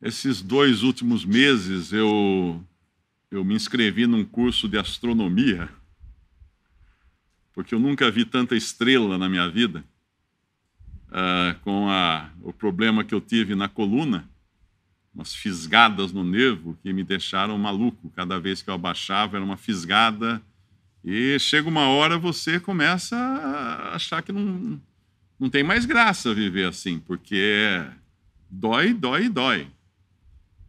Esses 2 últimos meses eu me inscrevi num curso de astronomia, porque eu nunca vi tanta estrela na minha vida, com o problema que eu tive na coluna, umas fisgadas no nervo que me deixaram maluco. Cada vez que eu abaixava era uma fisgada, e chega uma hora você começa a achar que não tem mais graça viver assim, porque dói, dói, dói.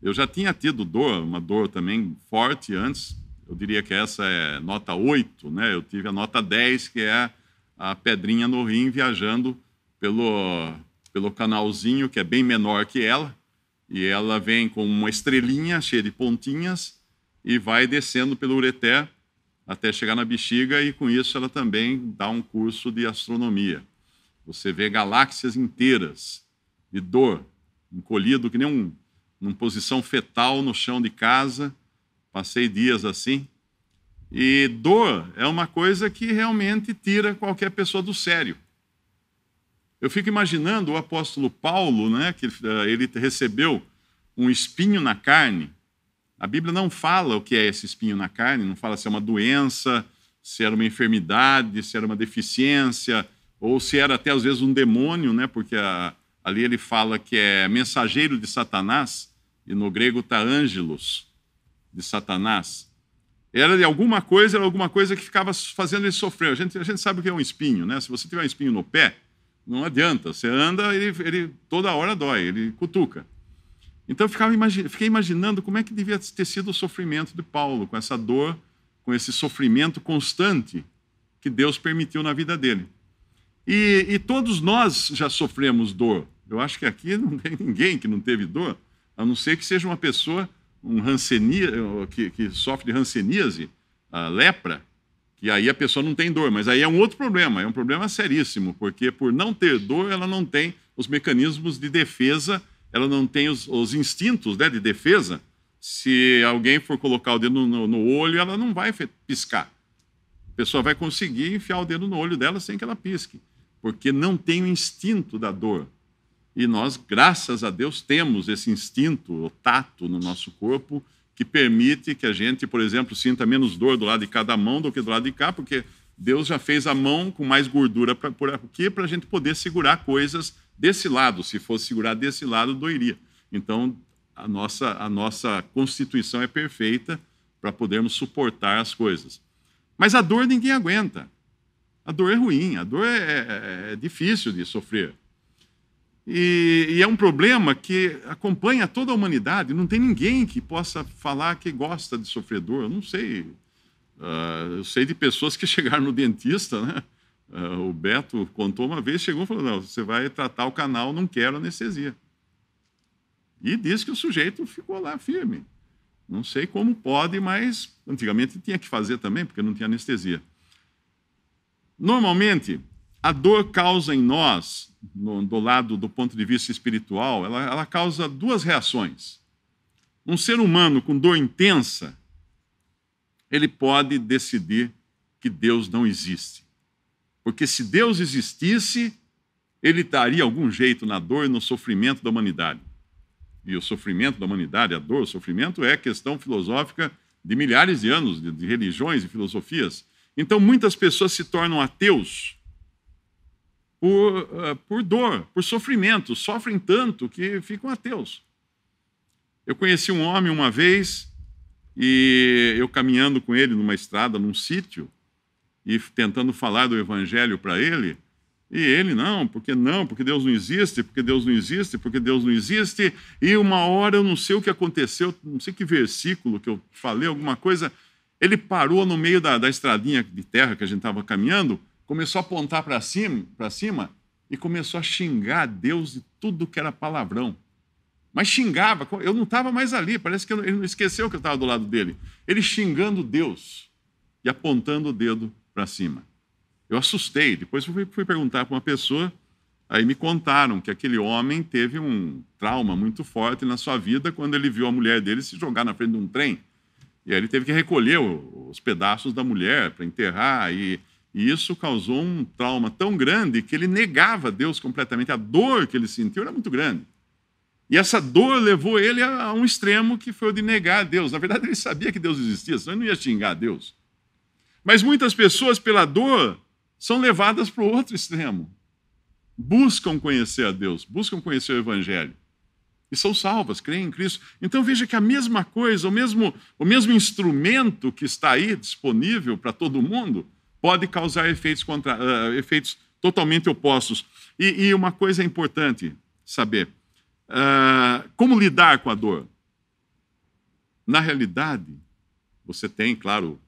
Eu já tinha tido dor, uma dor também forte antes. Eu diria que essa é nota 8, né? Eu tive a nota 10, que é a pedrinha no rim viajando pelo canalzinho, que é bem menor que ela, e ela vem com uma estrelinha cheia de pontinhas e vai descendo pelo ureter até chegar na bexiga, e com isso ela também dá um curso de astronomia. Você vê galáxias inteiras de dor, encolhido que nem numa posição fetal no chão de casa. Passei dias assim. E dor é uma coisa que realmente tira qualquer pessoa do sério. Eu fico imaginando o apóstolo Paulo, né, que ele recebeu um espinho na carne. A Bíblia não fala o que é esse espinho na carne, não fala se é uma doença, se era uma enfermidade, se era uma deficiência, ou se era até às vezes um demônio, né, porque ali ele fala que é mensageiro de Satanás, e no grego está ângelos de Satanás. Era alguma coisa que ficava fazendo ele sofrer. A gente sabe o que é um espinho, né? Se você tiver um espinho no pé, não adianta. Você anda, ele toda hora dói, ele cutuca. Então eu fiquei imaginando como é que devia ter sido o sofrimento de Paulo, com essa dor, com esse sofrimento constante que Deus permitiu na vida dele. E todos nós já sofremos dor. Eu acho que aqui não tem ninguém que não teve dor, a não ser que seja uma pessoa que sofre de hanseníase, a lepra, que aí a pessoa não tem dor. Mas aí é um outro problema, é um problema seríssimo, porque por não ter dor, ela não tem os mecanismos de defesa, ela não tem os instintos, né, de defesa. Se alguém for colocar o dedo no olho, ela não vai piscar. A pessoa vai conseguir enfiar o dedo no olho dela sem que ela pisque, porque não tem o instinto da dor. E nós, graças a Deus, temos esse instinto, o tato no nosso corpo, que permite que a gente, por exemplo, sinta menos dor do lado de cada mão do que do lado de cá, porque Deus já fez a mão com mais gordura por aqui para a gente poder segurar coisas desse lado. Se fosse segurar desse lado, doeria. Então, a nossa constituição é perfeita para podermos suportar as coisas. Mas a dor ninguém aguenta. A dor é ruim, a dor é difícil de sofrer. E é um problema que acompanha toda a humanidade. Não tem ninguém que possa falar que gosta de sofrer dor. Eu não sei. Eu sei de pessoas que chegaram no dentista, né? O Beto contou uma vez, chegou e falou: não, você vai tratar o canal, não quero anestesia. E disse que o sujeito ficou lá firme. Não sei como pode, mas antigamente tinha que fazer também, porque não tinha anestesia. Normalmente, a dor causa em nós, do ponto de vista espiritual, ela causa 2 reações. Um ser humano com dor intensa, ele pode decidir que Deus não existe. Porque se Deus existisse, ele daria algum jeito na dor e no sofrimento da humanidade. E o sofrimento da humanidade, a dor, o sofrimento é questão filosófica de milhares de anos, de religiões e filosofias. Então, muitas pessoas se tornam ateus por dor, por sofrimento, sofrem tanto que ficam ateus. Eu conheci um homem uma vez, e eu caminhando com ele numa estrada, num sítio, e tentando falar do evangelho para ele, e ele, porque Deus não existe, porque Deus não existe, porque Deus não existe, e uma hora eu não sei o que aconteceu, não sei que versículo que eu falei, alguma coisa, ele parou no meio da estradinha de terra que a gente estava caminhando, começou a apontar para cima e começou a xingar Deus de tudo que era palavrão. Mas xingava, eu não estava mais ali, parece que ele não esqueceu que eu estava do lado dele. Ele xingando Deus e apontando o dedo para cima. Eu assustei, depois fui perguntar para uma pessoa, aí me contaram que aquele homem teve um trauma muito forte na sua vida quando ele viu a mulher dele se jogar na frente de um trem. E aí ele teve que recolher os pedaços da mulher para enterrar, e isso causou um trauma tão grande que ele negava Deus completamente. A dor que ele sentiu era muito grande. E essa dor levou ele a um extremo que foi o de negar a Deus. Na verdade, ele sabia que Deus existia, senão ele não ia xingar a Deus. Mas muitas pessoas, pela dor, são levadas para o outro extremo. Buscam conhecer a Deus, buscam conhecer o Evangelho. E são salvas, creem em Cristo. Então veja que a mesma coisa, o mesmo instrumento que está aí disponível para todo mundo, pode causar efeitos totalmente opostos. E uma coisa importante saber, como lidar com a dor? Na realidade, você tem, claro,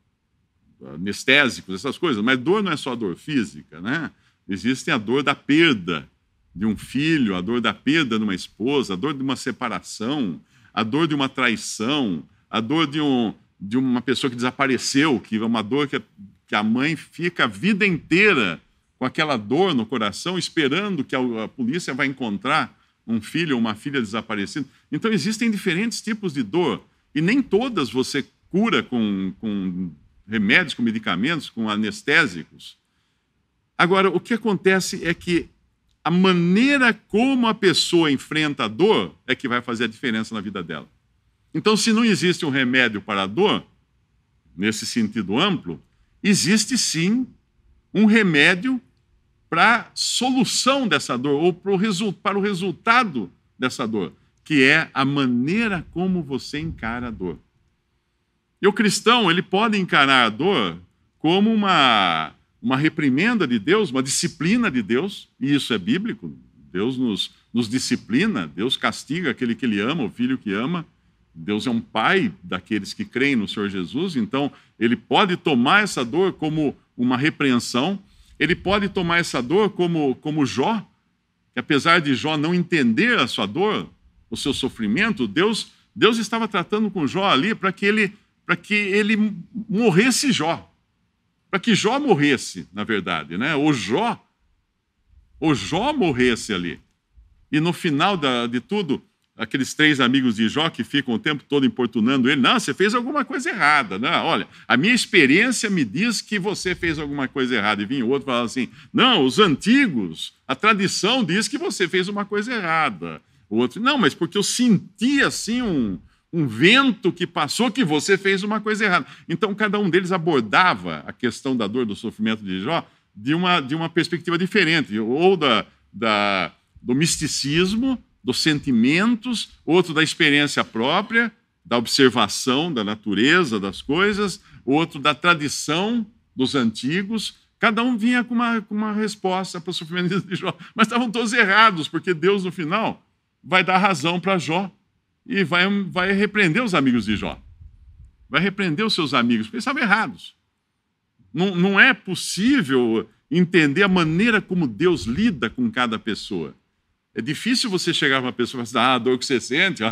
anestésicos, essas coisas, mas dor não é só dor física, né? Existe a dor da perda de um filho, a dor da perda de uma esposa, a dor de uma separação, a dor de uma traição, a dor de uma pessoa que desapareceu, que é uma dor que a mãe fica a vida inteira com aquela dor no coração, esperando que a polícia vai encontrar um filho ou uma filha desaparecida. Então, existem diferentes tipos de dor, e nem todas você cura com remédios, com medicamentos, com anestésicos. Agora, o que acontece é que a maneira como a pessoa enfrenta a dor é que vai fazer a diferença na vida dela. Então, se não existe um remédio para a dor, nesse sentido amplo, existe sim um remédio para a solução dessa dor, ou para o resultado dessa dor, que é a maneira como você encara a dor. E o cristão, ele pode encarar a dor como uma reprimenda de Deus, uma disciplina de Deus, e isso é bíblico. Deus nos disciplina, Deus castiga aquele que Ele ama, o filho que ama. Deus é um pai daqueles que creem no Senhor Jesus, então Ele pode tomar essa dor como uma repreensão, Ele pode tomar essa dor como Jó, que apesar de Jó não entender a sua dor, o seu sofrimento, Deus estava tratando com Jó ali para que ele morresse Jó. Para que Jó morresse, na verdade, né? O Jó morresse ali. E no final de tudo, aqueles 3 amigos de Jó que ficam o tempo todo importunando ele, não, você fez alguma coisa errada, não, olha, a minha experiência me diz que você fez alguma coisa errada. E vinha o outro falando assim, não, os antigos, a tradição diz que você fez uma coisa errada. O outro, não, mas porque eu senti assim um vento que passou que você fez uma coisa errada. Então, cada um deles abordava a questão da dor, do sofrimento de Jó de uma perspectiva diferente, ou do misticismo, dos sentimentos, outro da experiência própria, da observação da natureza, das coisas, outro da tradição dos antigos. Cada um vinha com uma resposta para o sofrimento de Jó. Mas estavam todos errados, porque Deus, no final, vai dar razão para Jó. E vai repreender os amigos de Jó. Vai repreender os seus amigos, porque eles estavam errados. Não é possível entender a maneira como Deus lida com cada pessoa. É difícil você chegar para uma pessoa e falar, a dor que você sente,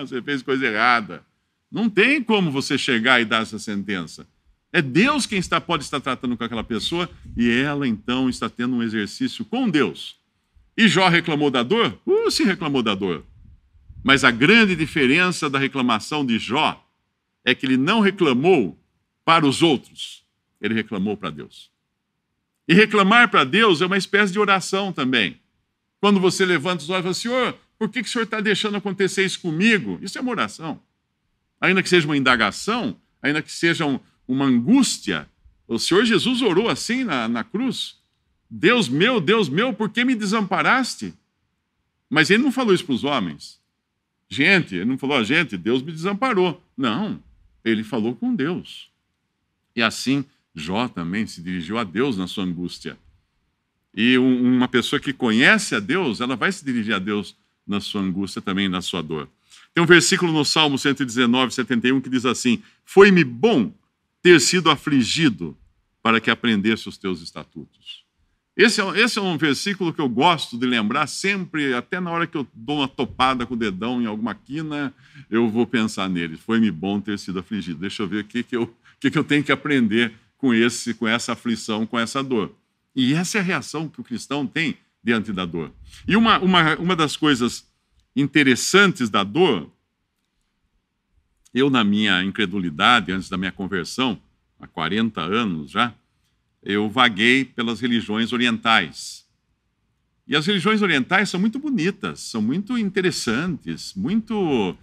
você fez coisa errada. Não tem como você chegar e dar essa sentença. É Deus quem pode estar tratando com aquela pessoa, e ela, então, está tendo um exercício com Deus. E Jó reclamou da dor? Se reclamou da dor. Mas a grande diferença da reclamação de Jó é que ele não reclamou para os outros, ele reclamou para Deus. E reclamar para Deus é uma espécie de oração também. Quando você levanta os olhos e fala, Senhor, por que o Senhor está deixando acontecer isso comigo? Isso é uma oração. Ainda que seja uma indagação, ainda que seja uma angústia, o Senhor Jesus orou assim na cruz. Deus meu, por que me desamparaste? Mas ele não falou isso para os homens. Ele não falou, Deus me desamparou. Não, ele falou com Deus. E assim, Jó também se dirigiu a Deus na sua angústia. E uma pessoa que conhece a Deus, ela vai se dirigir a Deus na sua angústia também, na sua dor. Tem um versículo no Salmo 119, 71, que diz assim, foi-me bom ter sido afligido para que aprendesse os teus estatutos. Esse é um versículo que eu gosto de lembrar sempre, até na hora que eu dou uma topada com o dedão em alguma quina, eu vou pensar nele. Foi-me bom ter sido afligido. Deixa eu ver o que eu tenho que aprender com essa aflição, com essa dor. E essa é a reação que o cristão tem diante da dor. E uma das coisas interessantes da dor, eu na minha incredulidade, antes da minha conversão, há 40 anos já, eu vaguei pelas religiões orientais. E as religiões orientais são muito bonitas, são muito interessantes, muito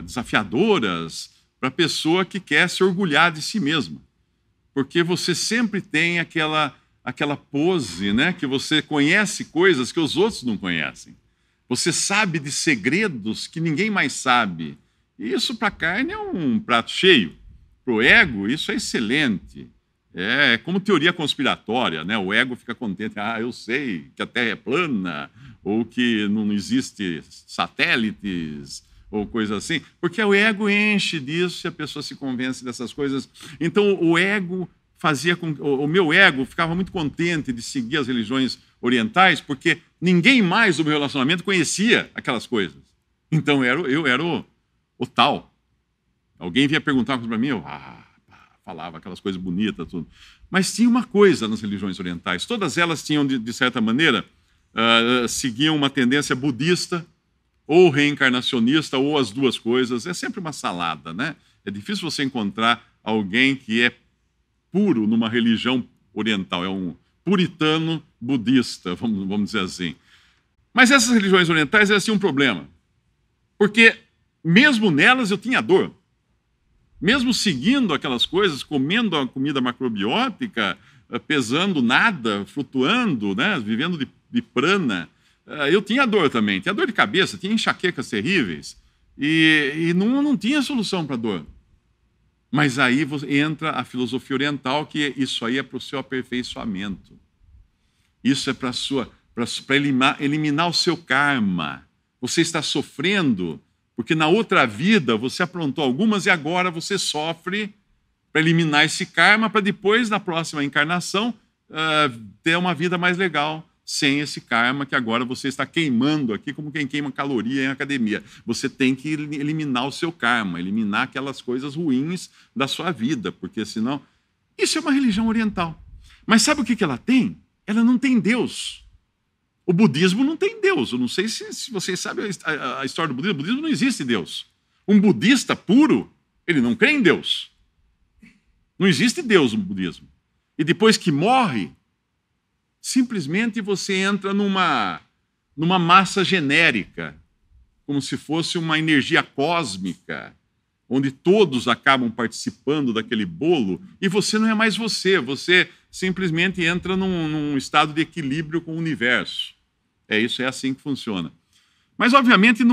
desafiadoras para a pessoa que quer se orgulhar de si mesma. Porque você sempre tem aquela pose, né, que você conhece coisas que os outros não conhecem. Você sabe de segredos que ninguém mais sabe. E isso para a carne é um prato cheio. Para o ego, isso é excelente. É como teoria conspiratória, né? O ego fica contente. Eu sei que a Terra é plana, ou que não existe satélites, ou coisa assim. Porque o ego enche disso e a pessoa se convence dessas coisas. Então, o ego fazia com que... O meu ego ficava muito contente de seguir as religiões orientais, porque ninguém mais do meu relacionamento conhecia aquelas coisas. Então, eu era o tal. Alguém vinha perguntar para mim, eu falava aquelas coisas bonitas, tudo. Mas tinha uma coisa nas religiões orientais, todas elas tinham, de certa maneira, seguiam uma tendência budista, ou reencarnacionista, ou as duas coisas. É sempre uma salada, né? É difícil você encontrar alguém que é puro numa religião oriental, é um puritano budista, vamos dizer assim. Mas essas religiões orientais, elas tinham um problema, porque mesmo nelas eu tinha dor. Mesmo seguindo aquelas coisas, comendo a comida macrobiótica, pesando nada, flutuando, né, vivendo de prana, eu tinha dor também. Tinha dor de cabeça, tinha enxaquecas terríveis. E não tinha solução para a dor. Mas aí entra a filosofia oriental, que isso aí é para o seu aperfeiçoamento. Isso é para eliminar o seu karma. Você está sofrendo porque na outra vida você aprontou algumas e agora você sofre para eliminar esse karma, para depois, na próxima encarnação, ter uma vida mais legal, sem esse karma que agora você está queimando aqui, como quem queima caloria em academia. Você tem que eliminar o seu karma, eliminar aquelas coisas ruins da sua vida, porque senão... Isso é uma religião oriental. Mas sabe o que ela tem? Ela não tem Deus. O budismo não tem Deus. Eu não sei se vocês sabem a história do budismo. O budismo não existe Deus. Um budista puro, ele não crê em Deus. Não existe Deus no budismo. E depois que morre, simplesmente você entra numa massa genérica, como se fosse uma energia cósmica, onde todos acabam participando daquele bolo, e você não é mais você simplesmente entra num estado de equilíbrio com o universo. É assim que funciona. Mas, obviamente,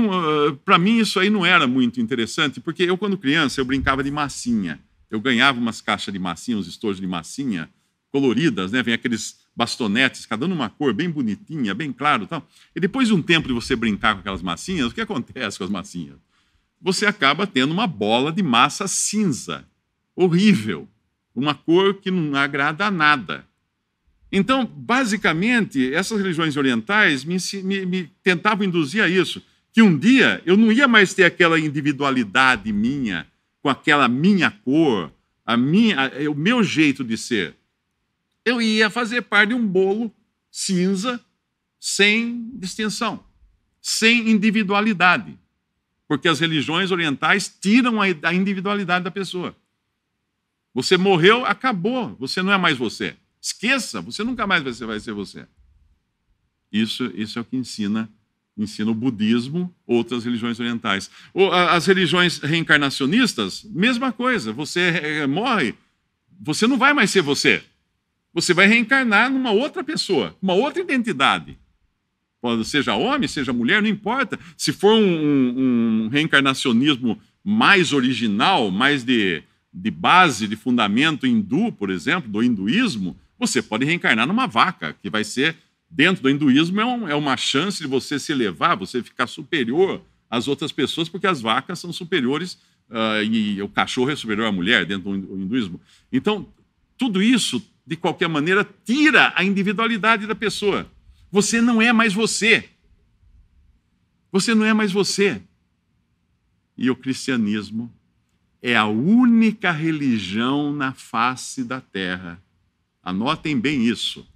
para mim isso aí não era muito interessante, porque eu, quando criança, eu brincava de massinha. Eu ganhava umas caixas de massinha, uns estojos de massinha coloridas, né? Vem aqueles bastonetes, cada um numa cor bem bonitinha, bem claro e tal. E depois de um tempo de você brincar com aquelas massinhas, o que acontece com as massinhas? Você acaba tendo uma bola de massa cinza, horrível, uma cor que não agrada a nada. Então, basicamente, essas religiões orientais me tentavam induzir a isso, que um dia eu não ia mais ter aquela individualidade minha, com aquela minha cor, o meu jeito de ser. Eu ia fazer parte de um bolo cinza, sem distinção, sem individualidade. Porque as religiões orientais tiram a individualidade da pessoa. Você morreu, acabou, você não é mais você. Esqueça, você nunca mais vai ser você. Isso é o que ensina o budismo, outras religiões orientais. As religiões reencarnacionistas, mesma coisa. Você morre, você não vai mais ser você. Você vai reencarnar numa outra pessoa, uma outra identidade. Seja homem, seja mulher, não importa. Se for um reencarnacionismo mais original, mais de base, de fundamento hindu, por exemplo, do hinduísmo, você pode reencarnar numa vaca, que vai ser, dentro do hinduísmo, é uma chance de você se elevar, você ficar superior às outras pessoas, porque as vacas são superiores e o cachorro é superior à mulher, dentro do hinduísmo. Então, tudo isso, de qualquer maneira, tira a individualidade da pessoa. Você não é mais você. Você não é mais você. E o cristianismo é a única religião na face da terra. Anotem bem isso.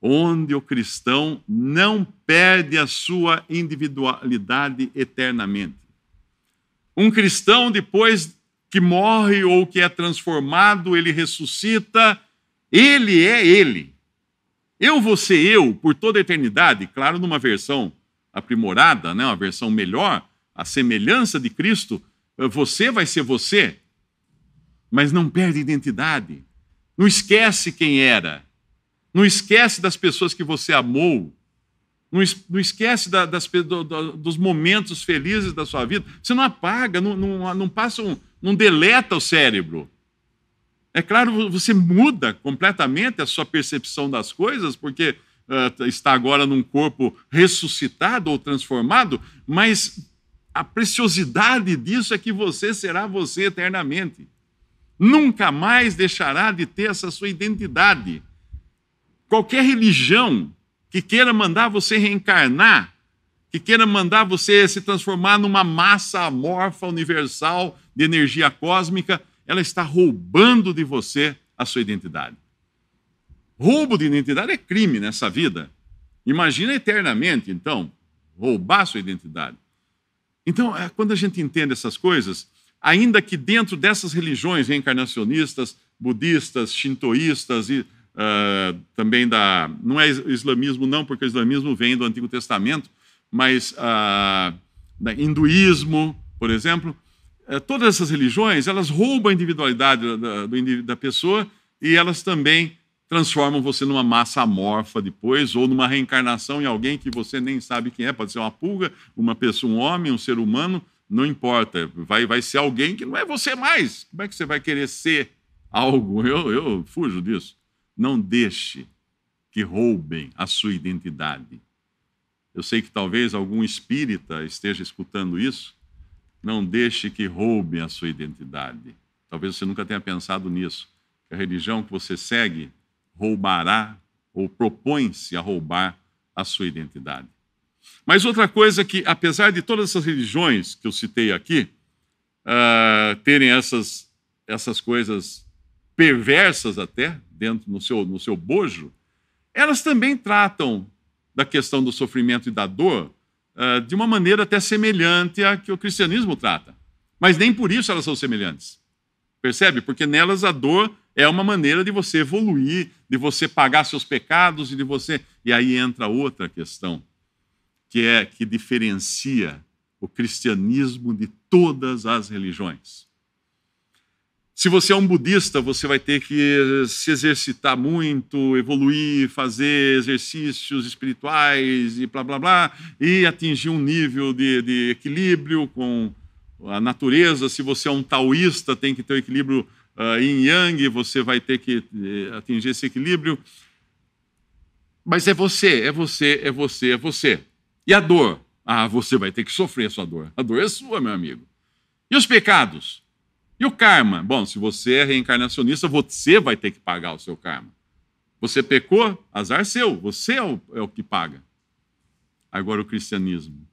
Onde o cristão não perde a sua individualidade eternamente. Um cristão, depois que morre ou que é transformado, ele ressuscita, ele é ele. Eu vou ser eu por toda a eternidade, claro, numa versão aprimorada, né? Uma versão melhor, a semelhança de Cristo, você vai ser você, mas não perde identidade. Não esquece quem era. Não esquece das pessoas que você amou. Não esquece dos momentos felizes da sua vida. Você não apaga, não deleta o cérebro. É claro, você muda completamente a sua percepção das coisas, porque está agora num corpo ressuscitado ou transformado, mas a preciosidade disso é que você será você eternamente. Nunca mais deixará de ter essa sua identidade. Qualquer religião que queira mandar você reencarnar, que queira mandar você se transformar numa massa amorfa universal de energia cósmica, ela está roubando de você a sua identidade. Roubo de identidade é crime nessa vida. Imagina eternamente, então, roubar a sua identidade. Então, quando a gente entende essas coisas, ainda que dentro dessas religiões reencarnacionistas, budistas, shintoístas e também não é islamismo não, porque o islamismo vem do Antigo Testamento, mas hinduísmo, por exemplo, todas essas religiões, elas roubam a individualidade da pessoa e elas também transformam você numa massa amorfa depois, ou numa reencarnação em alguém que você nem sabe quem é, pode ser uma pulga, uma pessoa, um homem, um ser humano, não importa, vai ser alguém que não é você mais. Como é que você vai querer ser algo? Eu fujo disso. Não deixe que roubem a sua identidade. Eu sei que talvez algum espírita esteja escutando isso. Não deixe que roubem a sua identidade. Talvez você nunca tenha pensado nisso. Que a religião que você segue roubará ou propõe-se a roubar a sua identidade. Mas outra coisa que, apesar de todas essas religiões que eu citei aqui, terem essas coisas perversas até, dentro no seu bojo, elas também tratam da questão do sofrimento e da dor de uma maneira até semelhante à que o cristianismo trata. Mas nem por isso elas são semelhantes. Percebe? Porque nelas a dor é uma maneira de você evoluir, de você pagar seus pecados e de você... E aí entra outra questão, que diferencia o cristianismo de todas as religiões. Se você é um budista, você vai ter que se exercitar muito, evoluir, fazer exercícios espirituais e blá, blá, blá, e atingir um nível de equilíbrio com a natureza. Se você é um taoísta, tem que ter um equilíbrio yin-yang, você vai ter que atingir esse equilíbrio. Mas é você. E a dor? Você vai ter que sofrer a sua dor. A dor é sua, meu amigo. E os pecados? E o karma? Bom, se você é reencarnacionista, você vai ter que pagar o seu karma. Você pecou, azar seu, você é o que paga. Agora o cristianismo.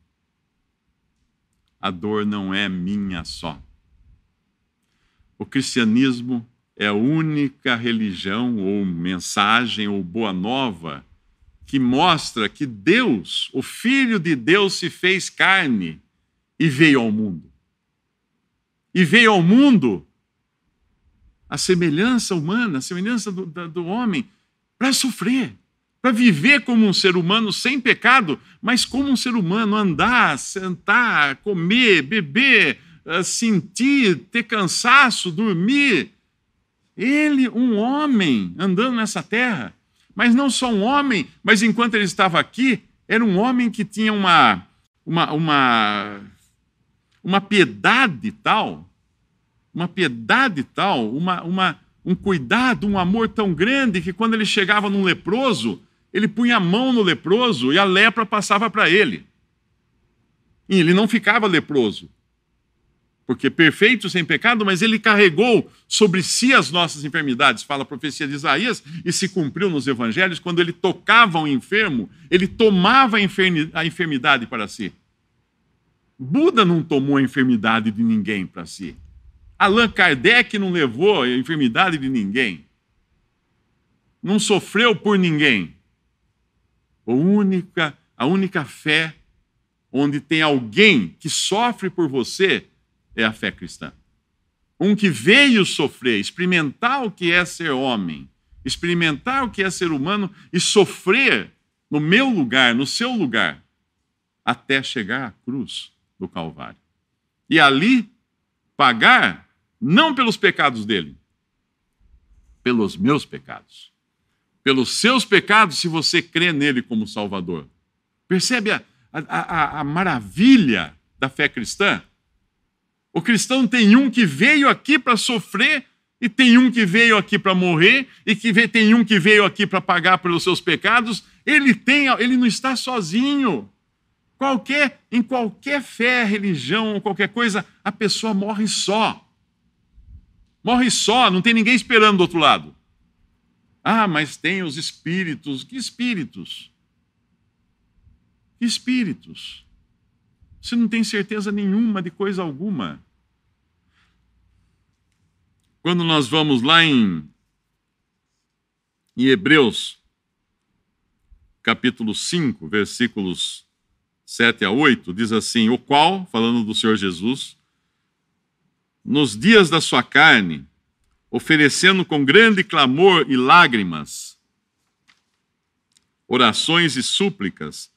A dor não é minha só. O cristianismo é a única religião ou mensagem ou boa nova que mostra que Deus, o Filho de Deus, se fez carne e veio ao mundo. E veio ao mundo a semelhança humana, a semelhança do homem, para sofrer, para viver como um ser humano sem pecado, mas como um ser humano, andar, sentar, comer, beber, sentir, ter cansaço, dormir. Ele, um homem, andando nessa terra, mas não só um homem, mas enquanto ele estava aqui, era um homem que tinha uma piedade tal, um cuidado, um amor tão grande que quando ele chegava num leproso, ele punha a mão no leproso e a lepra passava para ele. E ele não ficava leproso, porque perfeito sem pecado, mas ele carregou sobre si as nossas enfermidades, fala a profecia de Isaías, e se cumpriu nos evangelhos, quando ele tocava um enfermo, ele tomava a enfermidade para si. Buda não tomou a enfermidade de ninguém para si. Allan Kardec não levou a enfermidade de ninguém. Não sofreu por ninguém. A única fé onde tem alguém que sofre por você é a fé cristã. Um que veio sofrer, experimentar o que é ser homem experimentar o que é ser humano e sofrer no meu lugar, no seu lugar, até chegar à cruz do Calvário. E ali pagar, não pelos pecados dele, pelos meus pecados. Pelos seus pecados, se você crê nele como Salvador. Percebe a maravilha da fé cristã? O cristão tem um que veio aqui para sofrer, e tem um que veio aqui para morrer, e tem um que veio aqui para pagar pelos seus pecados. Ele não está sozinho. Em qualquer fé, religião ou qualquer coisa, a pessoa morre só. Morre só, não tem ninguém esperando do outro lado. Ah, mas tem os espíritos. Que espíritos? Que espíritos? Você não tem certeza nenhuma de coisa alguma. Quando nós vamos lá em Hebreus, capítulo 5, versículos 7 a 8, diz assim: o qual, falando do Senhor Jesus, nos dias da sua carne, oferecendo com grande clamor e lágrimas, orações e súplicas,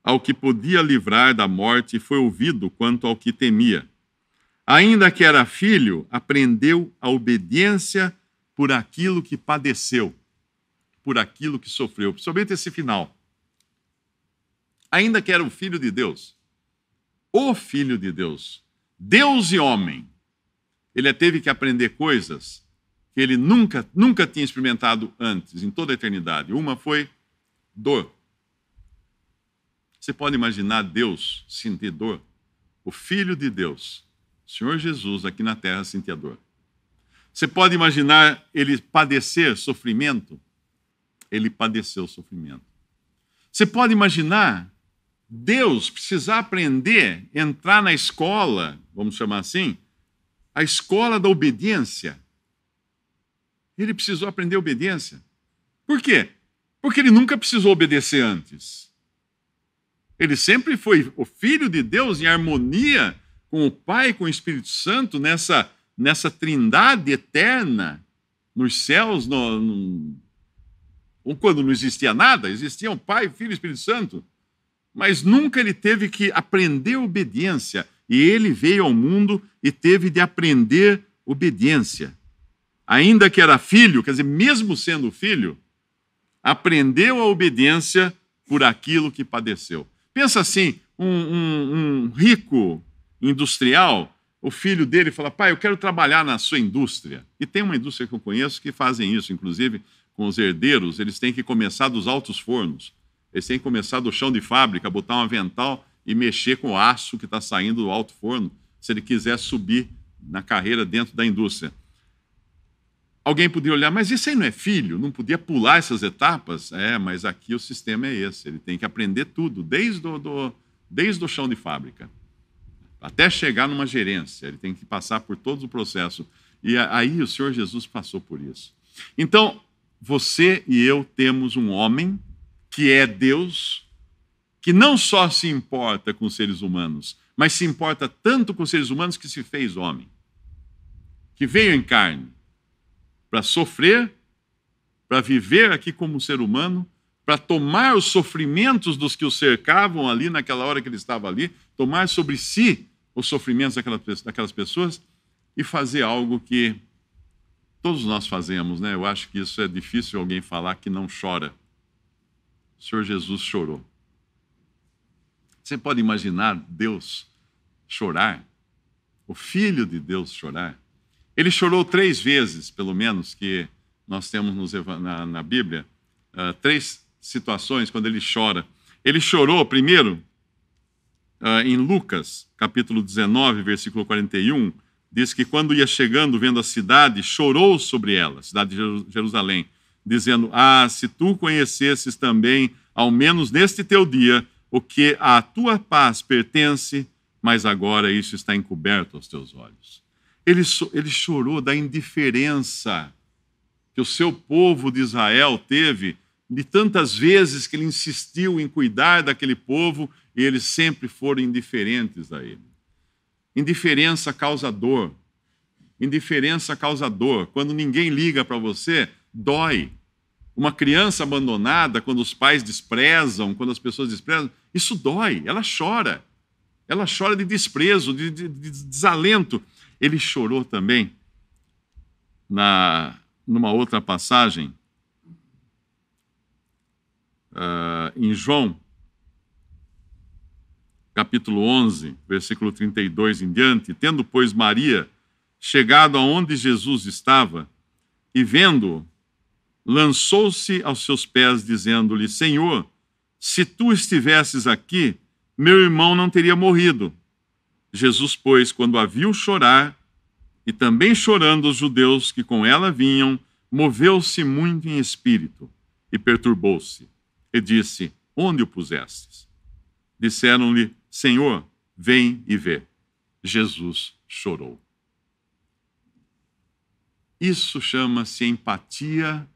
ao que podia livrar da morte, foi ouvido quanto ao que temia. Ainda que era filho, aprendeu a obediência por aquilo que padeceu, por aquilo que sofreu, principalmente esse final. Ainda que era o Filho de Deus, o Filho de Deus, Deus e homem, ele teve que aprender coisas que ele nunca tinha experimentado antes, em toda a eternidade. Uma foi dor. Você pode imaginar Deus sentir dor? O Filho de Deus, o Senhor Jesus, aqui na terra, sentia dor. Você pode imaginar ele padecer sofrimento? Ele padeceu sofrimento. Você pode imaginar Deus precisar aprender, entrar na escola, vamos chamar assim, a escola da obediência. Ele precisou aprender obediência. Por quê? Porque ele nunca precisou obedecer antes. Ele sempre foi o Filho de Deus em harmonia com o Pai e com o Espírito Santo, nessa trindade eterna, nos céus, quando não existia nada, existiam Pai, Filho e Espírito Santo. Mas nunca ele teve que aprender obediência. E ele veio ao mundo e teve de aprender obediência. Ainda que era filho, quer dizer, mesmo sendo filho, aprendeu a obediência por aquilo que padeceu. Pensa assim, um rico industrial, o filho dele fala: pai, eu quero trabalhar na sua indústria. E tem uma indústria que eu conheço que fazem isso, inclusive com os herdeiros, eles têm que começar dos altos fornos. Eles têm que começar do chão de fábrica, botar um avental e mexer com o aço que está saindo do alto forno, se ele quiser subir na carreira dentro da indústria. Alguém podia olhar, mas isso aí não é filho? Não podia pular essas etapas? Mas aqui o sistema é esse. Ele tem que aprender tudo, desde o chão de fábrica, até chegar numa gerência. Ele tem que passar por todo o processo. E aí o Senhor Jesus passou por isso. Então, você e eu temos um homem que é Deus, que não só se importa com os seres humanos, mas se importa tanto com os seres humanos que se fez homem, que veio em carne, para sofrer, para viver aqui como ser humano, para tomar os sofrimentos dos que o cercavam ali naquela hora que ele estava ali, tomar sobre si os sofrimentos daquelas pessoas e fazer algo que todos nós fazemos, né? Eu acho que isso é difícil alguém falar que não chora. O Senhor Jesus chorou. Você pode imaginar Deus chorar? O Filho de Deus chorar? Ele chorou 3 vezes, pelo menos, que nós temos na Bíblia, 3 situações quando ele chora. Ele chorou, primeiro, em Lucas, capítulo 19, versículo 41, diz que quando ia chegando, vendo a cidade, chorou sobre ela, a cidade de Jerusalém, dizendo: se tu conhecesses também, ao menos neste teu dia, o que à tua paz pertence, mas agora isso está encoberto aos teus olhos. Ele chorou da indiferença que o seu povo de Israel teve, de tantas vezes que ele insistiu em cuidar daquele povo e eles sempre foram indiferentes a ele. Indiferença causa dor. Indiferença causa dor. Quando ninguém liga para você, dói. Uma criança abandonada, quando os pais desprezam, quando as pessoas desprezam, isso dói, ela chora. Ela chora de desprezo, de desalento. Ele chorou também numa outra passagem, em João, capítulo 11, versículo 32 em diante. Tendo, pois, Maria chegado aonde Jesus estava e vendo-o, lançou-se aos seus pés, dizendo-lhe: Senhor, se tu estivesses aqui, meu irmão não teria morrido. Jesus, pois, quando a viu chorar, e também chorando os judeus que com ela vinham, moveu-se muito em espírito e perturbou-se. E disse: Onde o pusestes? Disseram-lhe: Senhor, vem e vê. Jesus chorou. Isso chama-se empatia,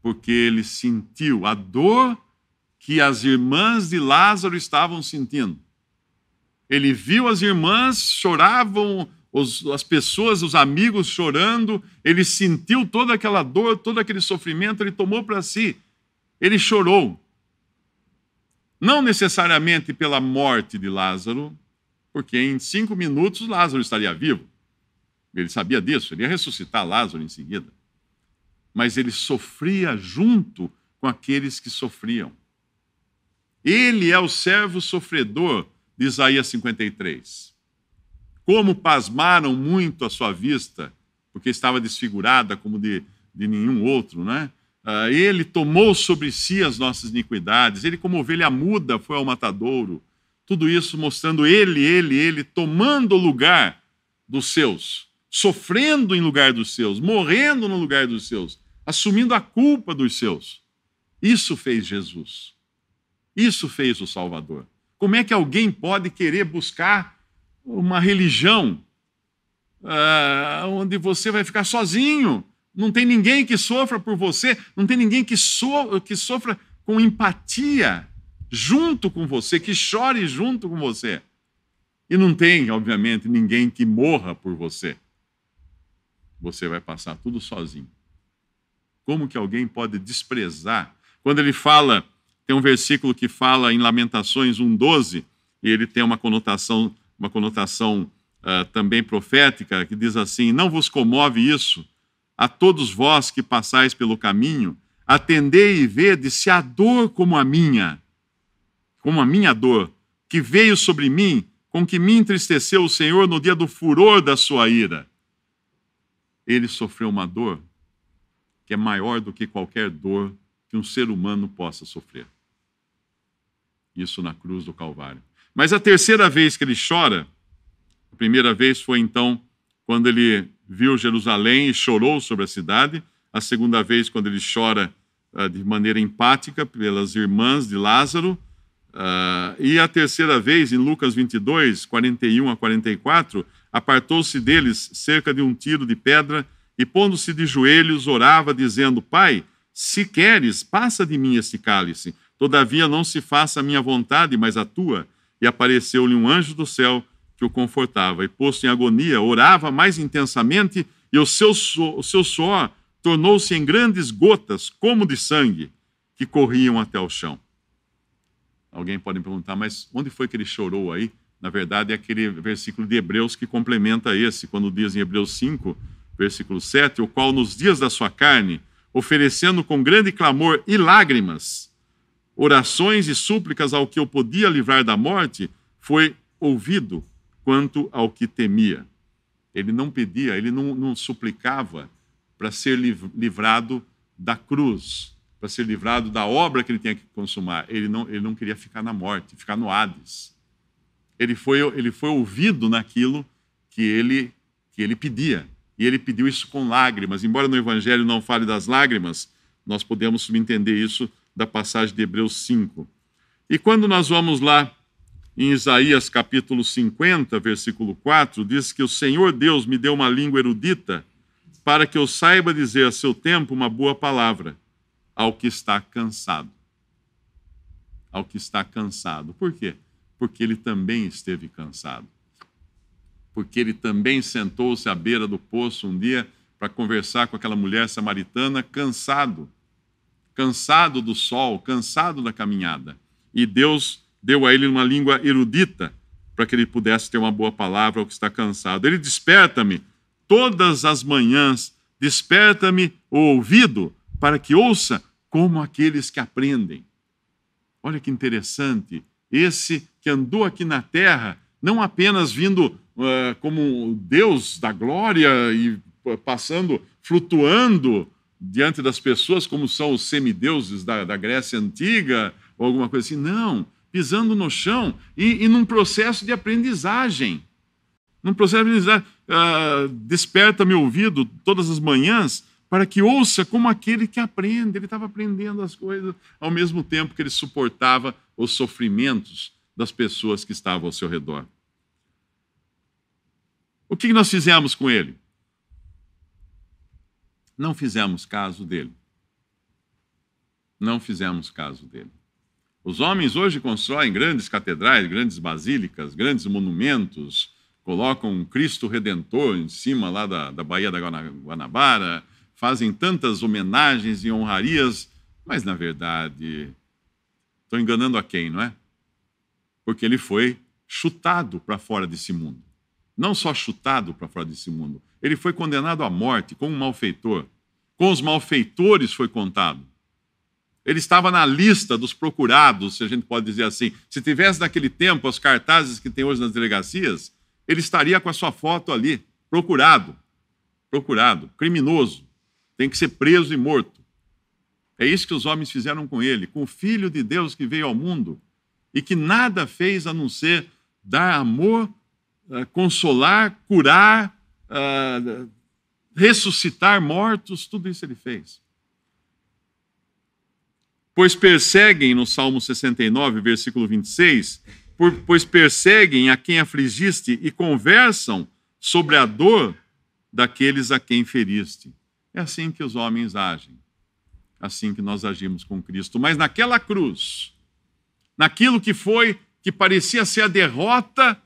porque ele sentiu a dor que as irmãs de Lázaro estavam sentindo. Ele viu as irmãs, choravam, as pessoas, os amigos chorando, ele sentiu toda aquela dor, todo aquele sofrimento, ele tomou para si. Ele chorou. Não necessariamente pela morte de Lázaro, porque em 5 minutos Lázaro estaria vivo. Ele sabia disso, ele ia ressuscitar Lázaro em seguida. Mas ele sofria junto com aqueles que sofriam. Ele é o servo sofredor de Isaías 53. Como pasmaram muito a sua vista, porque estava desfigurada como de nenhum outro, né? Ele tomou sobre si as nossas iniquidades, ele como ovelha muda foi ao matadouro. Tudo isso mostrando ele tomando o lugar dos seus, sofrendo em lugar dos seus, morrendo no lugar dos seus, assumindo a culpa dos seus. Isso fez Jesus. Isso fez o Salvador. Como é que alguém pode querer buscar uma religião onde você vai ficar sozinho? Não tem ninguém que sofra por você, não tem ninguém que sofra com empatia junto com você, que chore junto com você. E não tem, obviamente, ninguém que morra por você. Você vai passar tudo sozinho. Como que alguém pode desprezar? Quando ele fala, tem um versículo que fala em Lamentações 1:12, e ele tem uma conotação também profética, que diz assim: Não vos comove isso, a todos vós que passais pelo caminho, atendei e vede se a dor como a minha dor, que veio sobre mim, com que me entristeceu o Senhor no dia do furor da sua ira. Ele sofreu uma dor que é maior do que qualquer dor que um ser humano possa sofrer. Isso na cruz do Calvário. Mas a terceira vez que ele chora, a primeira vez foi então quando ele viu Jerusalém e chorou sobre a cidade. A segunda vez quando ele chora de maneira empática pelas irmãs de Lázaro. E a terceira vez, em Lucas 22, 41 a 44, apartou-se deles cerca de um tiro de pedra e, pondo-se de joelhos, orava, dizendo: Pai, se queres, passa de mim este cálice. Todavia não se faça a minha vontade, mas a tua. E apareceu-lhe um anjo do céu que o confortava. E, posto em agonia, orava mais intensamente, e o seu suor tornou-se em grandes gotas, como de sangue, que corriam até o chão. Alguém pode me perguntar, mas onde foi que ele chorou aí? Na verdade, é aquele versículo de Hebreus que complementa esse, quando diz em Hebreus 5, versículo 7, o qual nos dias da sua carne, oferecendo com grande clamor e lágrimas, orações e súplicas ao que o podia livrar da morte, foi ouvido quanto ao que temia. Ele não pedia, ele não suplicava para ser livrado da cruz, para ser livrado da obra que ele tinha que consumar. Ele não queria ficar na morte, ficar no Hades. Ele foi ouvido naquilo que ele pedia. E ele pediu isso com lágrimas. Embora no Evangelho não fale das lágrimas, nós podemos subentender isso da passagem de Hebreus 5. E quando nós vamos lá em Isaías capítulo 50, versículo 4, diz que o Senhor Deus me deu uma língua erudita para que eu saiba dizer a seu tempo uma boa palavra ao que está cansado. Ao que está cansado. Por quê? Porque ele também esteve cansado. Porque ele também sentou-se à beira do poço um dia para conversar com aquela mulher samaritana, cansado do sol, cansado da caminhada. E Deus deu a ele uma língua erudita para que ele pudesse ter uma boa palavra ao que está cansado. Ele: desperta-me todas as manhãs, desperta-me o ouvido para que ouça como aqueles que aprendem. Olha que interessante, esse que andou aqui na terra, não apenas vindo como Deus da glória e passando, flutuando diante das pessoas, como são os semideuses da Grécia Antiga, ou alguma coisa assim. Não, pisando no chão e num processo de aprendizagem. Desperta meu ouvido todas as manhãs para que ouça como aquele que aprende. Ele estava aprendendo as coisas ao mesmo tempo que ele suportava os sofrimentos das pessoas que estavam ao seu redor. O que nós fizemos com ele? Não fizemos caso dele. Não fizemos caso dele. Os homens hoje constroem grandes catedrais, grandes basílicas, grandes monumentos, colocam um Cristo Redentor em cima lá da Baía da Guanabara, fazem tantas homenagens e honrarias, mas, na verdade, estão enganando a quem, não é? Porque ele foi chutado para fora desse mundo. Não só chutado para fora desse mundo, ele foi condenado à morte como um malfeitor. Com os malfeitores foi contado. Ele estava na lista dos procurados, se a gente pode dizer assim. Se tivesse naquele tempo os cartazes que tem hoje nas delegacias, ele estaria com a sua foto ali, procurado, criminoso, tem que ser preso e morto. É isso que os homens fizeram com ele, com o Filho de Deus que veio ao mundo e que nada fez a não ser dar amor, consolar, curar, ressuscitar mortos, tudo isso ele fez. Pois perseguem, no Salmo 69, versículo 26, pois perseguem a quem afligiste e conversam sobre a dor daqueles a quem feriste. É assim que os homens agem, assim que nós agimos com Cristo. Mas naquela cruz, naquilo que parecia ser a derrota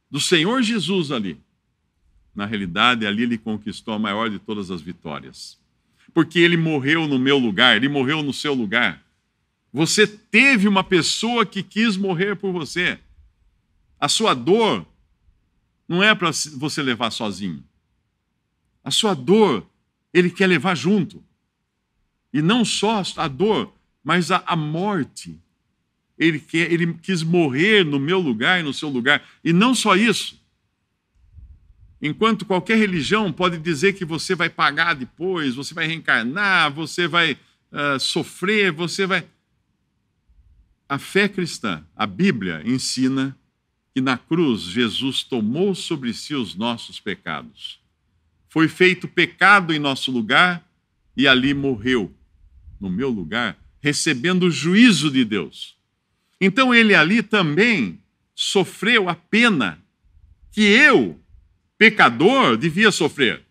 do Senhor Jesus ali, na realidade, ali ele conquistou a maior de todas as vitórias. Porque ele morreu no meu lugar, ele morreu no seu lugar. Você teve uma pessoa que quis morrer por você. A sua dor não é para você levar sozinho. A sua dor, ele quer levar junto. E não só a dor, mas a morte. Ele quis morrer no meu lugar e no seu lugar. E não só isso. Enquanto qualquer religião pode dizer que você vai pagar depois, você vai reencarnar, você vai sofrer, você vai... A fé cristã, a Bíblia, ensina que na cruz Jesus tomou sobre si os nossos pecados. Foi feito pecado em nosso lugar e ali morreu, no meu lugar, recebendo o juízo de Deus. Então ele ali também sofreu a pena que eu, pecador, devia sofrer.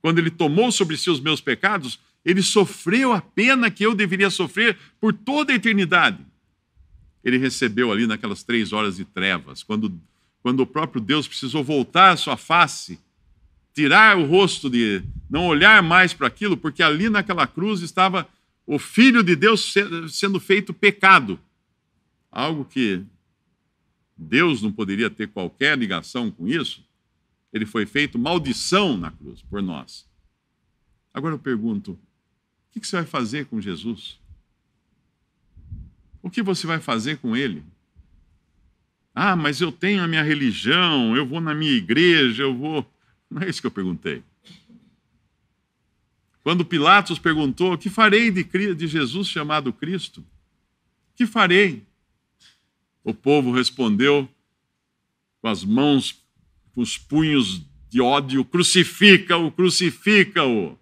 Quando ele tomou sobre si os meus pecados, ele sofreu a pena que eu deveria sofrer por toda a eternidade. Ele recebeu ali naquelas 3 horas de trevas, quando o próprio Deus precisou voltar a sua face, tirar o rosto, de não olhar mais para aquilo, porque ali naquela cruz estava o Filho de Deus sendo feito pecado. Algo que Deus não poderia ter qualquer ligação com isso. Ele foi feito maldição na cruz por nós. Agora eu pergunto, o que você vai fazer com Jesus? O que você vai fazer com ele? Ah, mas eu tenho a minha religião, eu vou na minha igreja, eu vou... Não é isso que eu perguntei. Quando Pilatos perguntou, o que farei de Jesus chamado Cristo? O que farei? O povo respondeu com as mãos, com os punhos de ódio, crucifica-o, crucifica-o.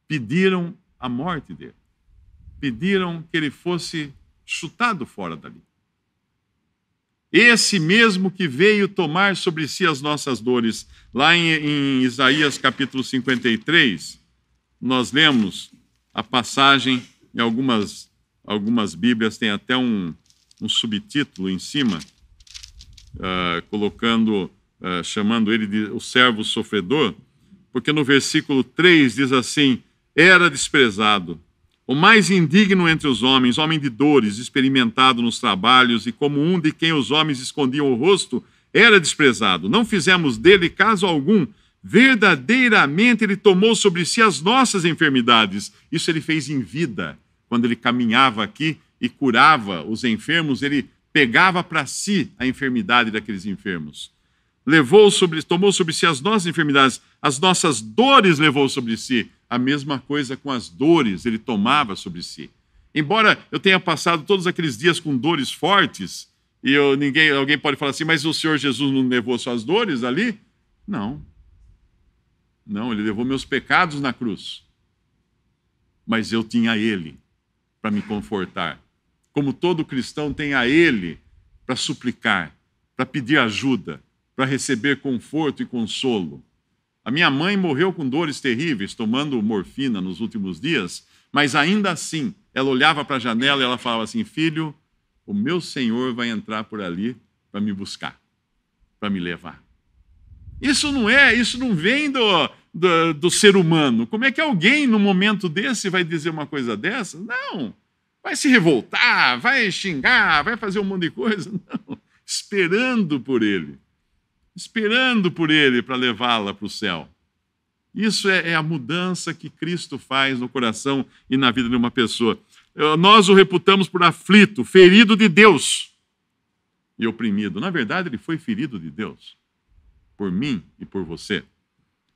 Pediram a morte dele. Pediram que ele fosse chutado fora dali. Esse mesmo que veio tomar sobre si as nossas dores. Lá em Isaías capítulo 53, nós lemos a passagem, em algumas Bíblias tem até um subtítulo em cima, colocando chamando ele de o servo sofredor, porque no versículo 3 diz assim: era desprezado, o mais indigno entre os homens, homem de dores, experimentado nos trabalhos, e como um de quem os homens escondiam o rosto, era desprezado. Não fizemos dele caso algum. Verdadeiramente ele tomou sobre si as nossas enfermidades. Isso ele fez em vida. Quando ele caminhava aqui e curava os enfermos, ele pegava para si a enfermidade daqueles enfermos. Tomou sobre si as nossas enfermidades, as nossas dores levou sobre si. A mesma coisa com as dores, ele tomava sobre si. Embora eu tenha passado todos aqueles dias com dores fortes, e alguém pode falar assim, mas o Senhor Jesus não levou suas dores ali? Não. Não, ele levou meus pecados na cruz. Mas eu tinha ele para me confortar. Como todo cristão tem a ele para suplicar, para pedir ajuda, para receber conforto e consolo. A minha mãe morreu com dores terríveis, tomando morfina nos últimos dias, mas ainda assim, ela olhava para a janela e ela falava assim, filho, o meu Senhor vai entrar por ali para me buscar, para me levar. Isso não vem do ser humano. Como é que alguém, num momento desse, vai dizer uma coisa dessa? Não. Vai se revoltar, vai xingar, vai fazer um monte de coisa. Não. Esperando por ele para levá-la para o céu. Isso é a mudança que Cristo faz no coração e na vida de uma pessoa. Nós o reputamos por aflito, ferido de Deus e oprimido. Na verdade, ele foi ferido de Deus, por mim e por você.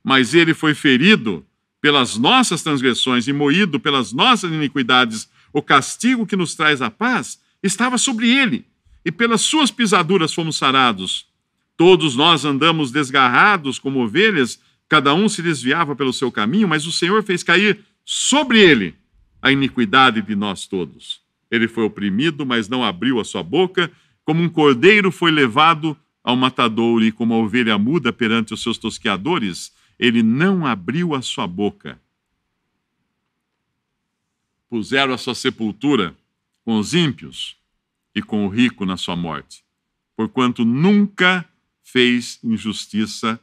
Mas ele foi ferido pelas nossas transgressões e moído pelas nossas iniquidades. O castigo que nos traz a paz estava sobre ele, e pelas suas pisaduras fomos sarados. Todos nós andamos desgarrados como ovelhas, cada um se desviava pelo seu caminho, mas o Senhor fez cair sobre ele a iniquidade de nós todos. Ele foi oprimido, mas não abriu a sua boca, como um cordeiro foi levado ao matadouro, e como a ovelha muda perante os seus tosqueadores, ele não abriu a sua boca. Puseram a sua sepultura com os ímpios e com o rico na sua morte, porquanto nunca fez injustiça,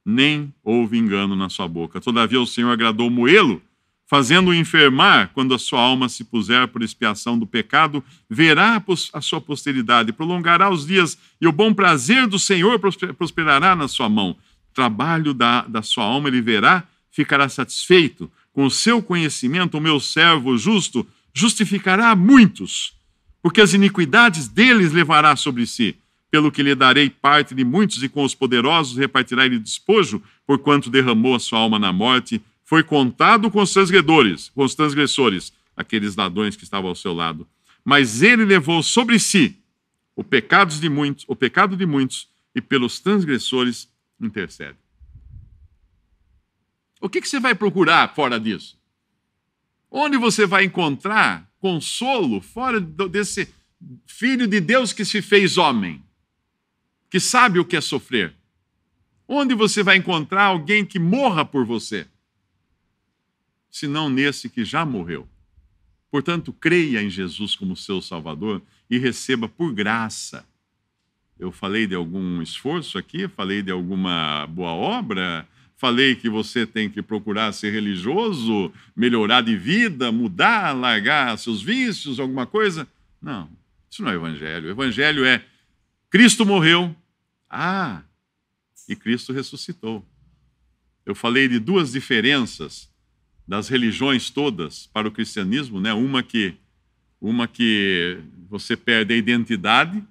nem houve engano na sua boca. Todavia o Senhor agradou moê-lo, fazendo-o enfermar. Quando a sua alma se puser por expiação do pecado, verá a sua posteridade, prolongará os dias, e o bom prazer do Senhor prosperará na sua mão. Trabalho da sua alma ele verá, ficará satisfeito. Com o seu conhecimento, o meu servo justo justificará muitos, porque as iniquidades deles levará sobre si. Pelo que lhe darei parte de muitos, e com os poderosos repartirá ele despojo, porquanto derramou a sua alma na morte, foi contado com os transgressores, aqueles ladrões que estavam ao seu lado. Mas ele levou sobre si o pecado de muitos, e pelos transgressores intercede. O que você vai procurar fora disso? Onde você vai encontrar consolo fora desse Filho de Deus que se fez homem, que sabe o que é sofrer? Onde você vai encontrar alguém que morra por você? Senão nesse que já morreu. Portanto, creia em Jesus como seu Salvador e receba por graça. Eu falei de algum esforço aqui, falei de alguma boa obra, falei que você tem que procurar ser religioso, melhorar de vida, mudar, largar seus vícios, alguma coisa. Não, isso não é evangelho. O evangelho é Cristo morreu, e Cristo ressuscitou. Eu falei de duas diferenças das religiões todas para o cristianismo, né? Uma que você perde a identidade,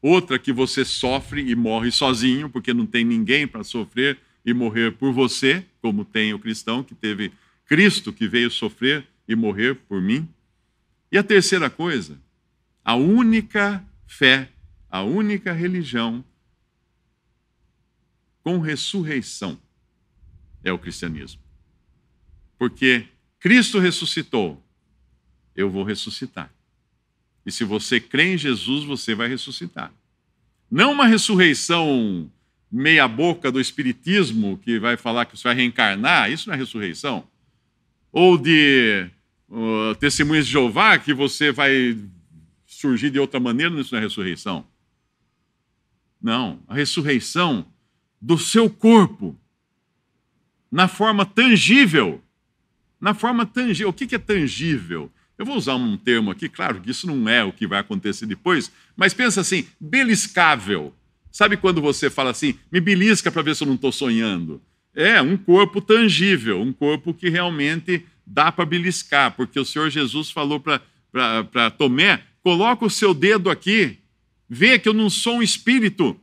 outra que você sofre e morre sozinho, porque não tem ninguém para sofrer e morrer por você, como tem o cristão que teve Cristo que veio sofrer e morrer por mim. E a terceira coisa, a única fé, a única religião com ressurreição é o cristianismo. Porque Cristo ressuscitou, eu vou ressuscitar. E se você crê em Jesus, você vai ressuscitar. Não uma ressurreição meia boca do espiritismo, que vai falar que você vai reencarnar, isso não é ressurreição. Ou de testemunhas de Jeová, que você vai surgir de outra maneira, isso não é ressurreição. Não, a ressurreição do seu corpo na forma tangível. Na forma tangível. O que é tangível? Eu vou usar um termo aqui, claro que isso não é o que vai acontecer depois, mas pensa assim, beliscável. Sabe quando você fala assim, me belisca para ver se eu não estou sonhando? É um corpo tangível, um corpo que realmente dá para beliscar, porque o Senhor Jesus falou para Tomé, coloca o seu dedo aqui, vê que eu não sou um espírito,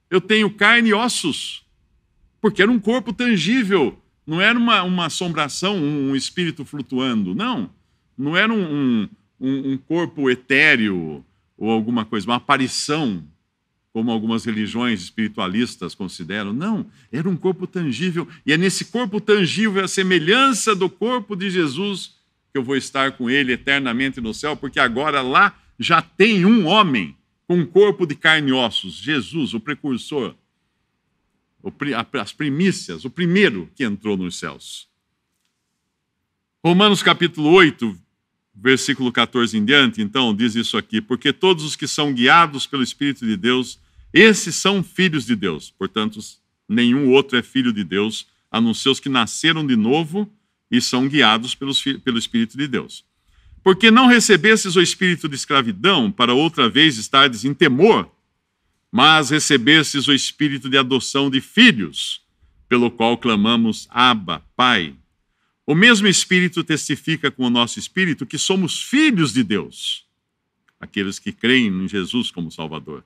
eu tenho carne e ossos, porque era um corpo tangível, não era uma assombração, um espírito flutuando, não era um corpo etéreo ou alguma coisa, uma aparição, como algumas religiões espiritualistas consideram. Não, era um corpo tangível, e é nesse corpo tangível, a semelhança do corpo de Jesus, que eu vou estar com ele eternamente no céu, porque agora lá já tem um homem com um corpo de carne e ossos, Jesus, o precursor, as primícias, o primeiro que entrou nos céus. Romanos capítulo 8, versículo 14 em diante, então, diz isso aqui, porque todos os que são guiados pelo Espírito de Deus, esses são filhos de Deus. Portanto, nenhum outro é filho de Deus, a não ser os que nasceram de novo e são guiados pelo Espírito de Deus. Porque não recebestes o espírito de escravidão, para outra vez estardes em temor, mas recebestes o espírito de adoção de filhos, pelo qual clamamos, Abba, Pai. O mesmo Espírito testifica com o nosso espírito que somos filhos de Deus, aqueles que creem em Jesus como Salvador.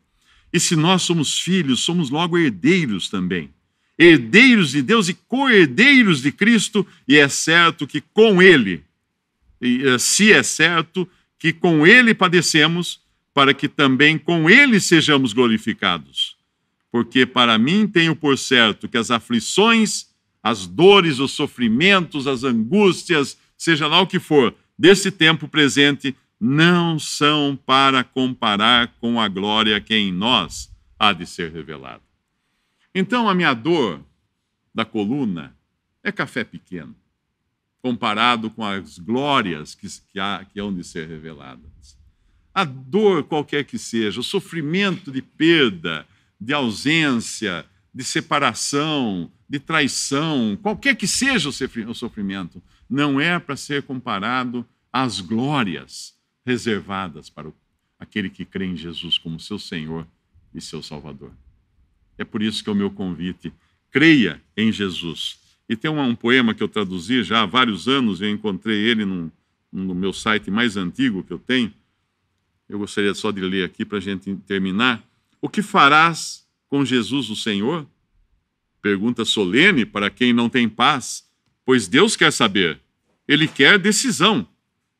E se nós somos filhos, somos logo herdeiros também. Herdeiros de Deus e co-herdeiros de Cristo, e é certo que com Ele, se é certo que com Ele padecemos, para que também com Ele sejamos glorificados. Porque para mim tenho por certo que as aflições, as dores, os sofrimentos, as angústias, seja lá o que for, desse tempo presente, não são para comparar com a glória que em nós há de ser revelada. Então, a minha dor da coluna é café pequeno, comparado com as glórias que hão de ser reveladas. A dor, qualquer que seja, o sofrimento de perda, de ausência, de separação, de traição, qualquer que seja o sofrimento, não é para ser comparado às glórias reservadas para aquele que crê em Jesus como seu Senhor e seu Salvador. É por isso que é o meu convite, creia em Jesus. E tem um poema que eu traduzi já há vários anos, eu encontrei ele no meu site mais antigo que eu tenho, eu gostaria só de ler aqui para a gente terminar. O que farás com Jesus o Senhor? Pergunta solene para quem não tem paz, pois Deus quer saber, Ele quer decisão.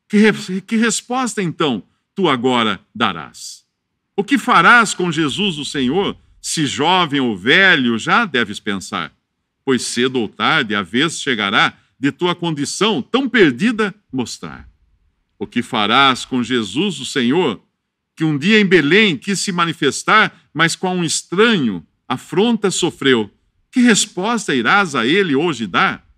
Que resposta, então, tu agora darás? O que farás com Jesus o Senhor, se jovem ou velho, já deves pensar, pois cedo ou tarde a vez chegará de tua condição tão perdida mostrar. O que farás com Jesus o Senhor, que um dia em Belém quis se manifestar, mas com um estranho afronta sofreu? Que resposta irás a ele hoje dar?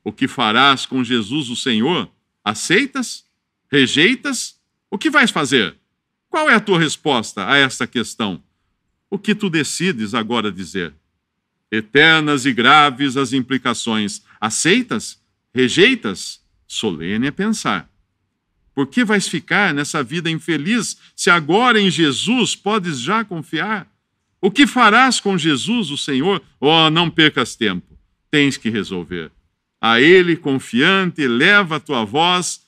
O que farás com Jesus o Senhor? Aceitas? Rejeitas? O que vais fazer? Qual é a tua resposta a esta questão? O que tu decides agora dizer? Eternas e graves as implicações. Aceitas? Rejeitas? Solene é pensar. Por que vais ficar nessa vida infeliz, se agora em Jesus podes já confiar? O que farás com Jesus, o Senhor? Oh, não percas tempo, tens que resolver. A Ele, confiante, eleva a tua voz.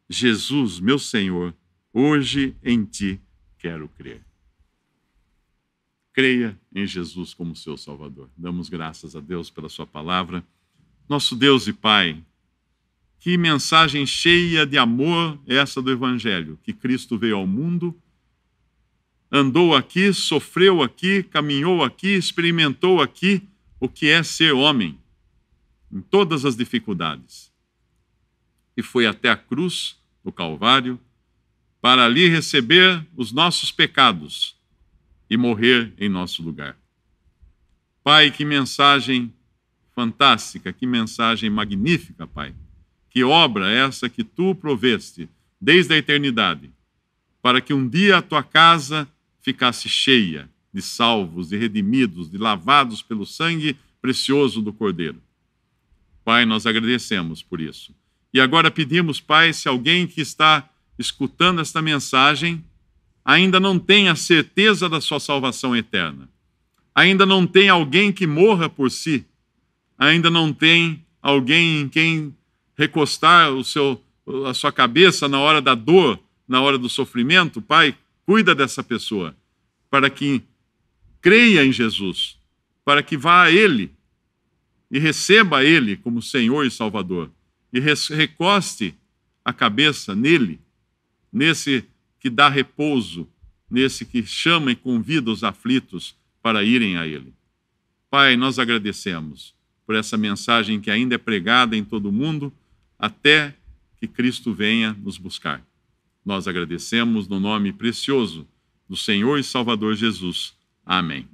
Jesus, meu Senhor, hoje em Ti quero crer. Creia em Jesus como seu Salvador. Damos graças a Deus pela sua palavra. Nosso Deus e Pai, que mensagem cheia de amor é essa do Evangelho, que Cristo veio ao mundo, andou aqui, sofreu aqui, caminhou aqui, experimentou aqui o que é ser homem, em todas as dificuldades. E foi até a cruz, no Calvário, para ali receber os nossos pecados e morrer em nosso lugar. Pai, que mensagem fantástica, que mensagem magnífica, Pai. Que obra essa que Tu proveste desde a eternidade, para que um dia a Tua casa ficasse cheia de salvos, de redimidos, de lavados pelo sangue precioso do Cordeiro. Pai, nós agradecemos por isso. E agora pedimos, Pai, se alguém que está escutando esta mensagem ainda não tem a certeza da sua salvação eterna, ainda não tem alguém que morra por si, ainda não tem alguém em quem recostar a sua cabeça na hora da dor, na hora do sofrimento, Pai, cuida dessa pessoa, para que creia em Jesus, para que vá a Ele e receba Ele como Senhor e Salvador, e recoste a cabeça nele, nesse que dá repouso, nesse que chama e convida os aflitos para irem a Ele. Pai, nós agradecemos por essa mensagem que ainda é pregada em todo o mundo, até que Cristo venha nos buscar. Nós agradecemos no nome precioso do Senhor e Salvador Jesus. Amém.